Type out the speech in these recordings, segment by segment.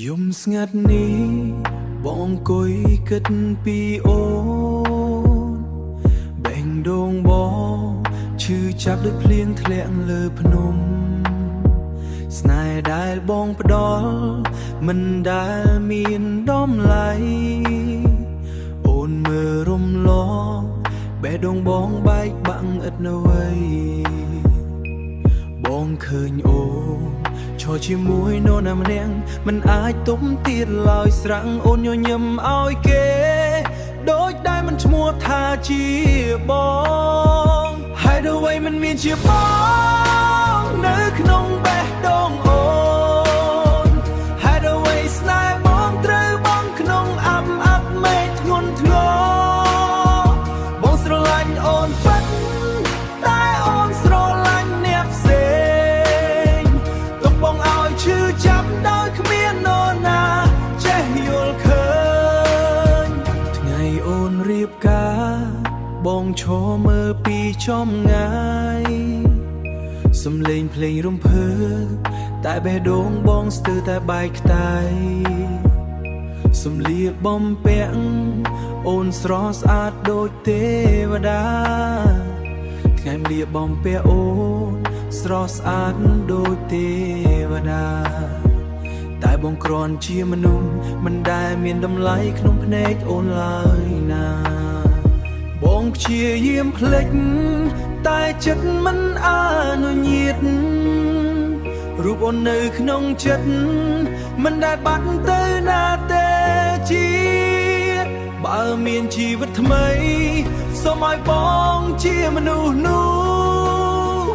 យំស្ងាត់នេះបងអង្គុយគិតពីអូនបែងដងបងឈឺចាប់ដូចភ្លៀងធ្លាក់លើភ្នំស្នេហ៍ដែលបងផ្ដល់មិនដែលមានដំឡៃអូនមើលរំលងបេះដូងបងបែកបាក់ឥតនៅអ្វីបងឃើញអូនឈរជាមួយនរណាម្នាក់មិនអាចទុំទៀតឡើយស្រាំងអូនញញឹមឲ្យគេដូចដែលមិនឈ្មោះថាជាបងហើយអ្វីមិនមានជាបងនៅក្នុងបេះដូងអូនហើយអ្វីស្នេហ៍បងត្រូវបងក្នុងអាប់មេឃធ្ងន់ធ្ងរបងស្រឡាញ់អូនពិតតែអូនស្រឡាញ់អ្នកផ្សេងទុកបងឲ្យឈឺចាប់ដោយគ្មាននរណាចេះយល់ឃើញថ្ងៃអូនរៀបការបងឈរមើលពីចំងាយសំឡេងភ្លេងរំភើបតែបេះដូងបងស្ទើរតែបែកខ្ទាយសំលៀកបំពាក់អូនស្រស់ស្អាតដូចទេវតាថ្ងៃម្លៀកបំពាក់អូនស្រស់ស្អាតដូចទេវតាតែបងគ្រាន់ជាមនុស្សមិនដែលមានតម្លៃក្នុងភ្នែកអូនឡើយណាបងព្យាយាមភ្លេចតែចិត្តមិនអនុញ្ញាតរូបអូននៅក្នុងចិត្តមិនដែលបាត់ទៅណាទេជាតិបើមានជីវិតថ្មីសូមឲ្យបងជាមនុស្សនោះ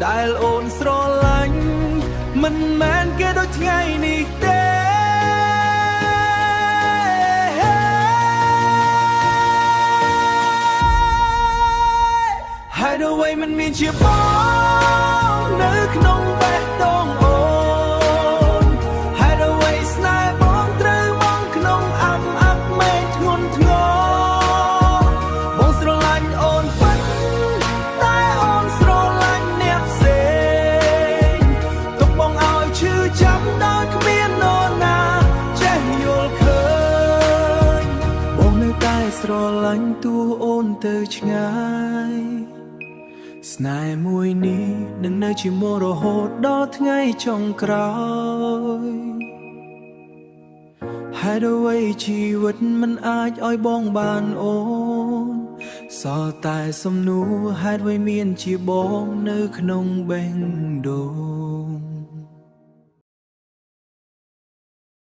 ដែលអូនស្រឡាញ់មិនមែនគេដូចថ្ងៃនេះទេហើយអ្វីមិនមានជាបងនៅក្នុងបេះដូងអូនហើយអ្វីស្នេហ៍បងត្រូវមកក្នុងអាប់មេឃធ្ងន់ធ្ងរបងស្រឡាញ់អូនពិតតែអូនស្រឡាញ់អ្នកផ្សេងទុកបងឲ្យឈឺចាប់ដោយគ្មាននរណាចេះយល់ឃើញបងនៅតែស្រឡាញ់តួអូនទៅឆ្ងាយស្នេហ៍មួយនេះនឹងនៅជាមករហូតដល់ថ្ងៃចុងក្រោយហេតុអ្វីជីវិតមិនអាចឲ្យបងបានអូនសល់តែសំណួរហេតុអ្វីមានជាបងនៅក្នុងបេះដូង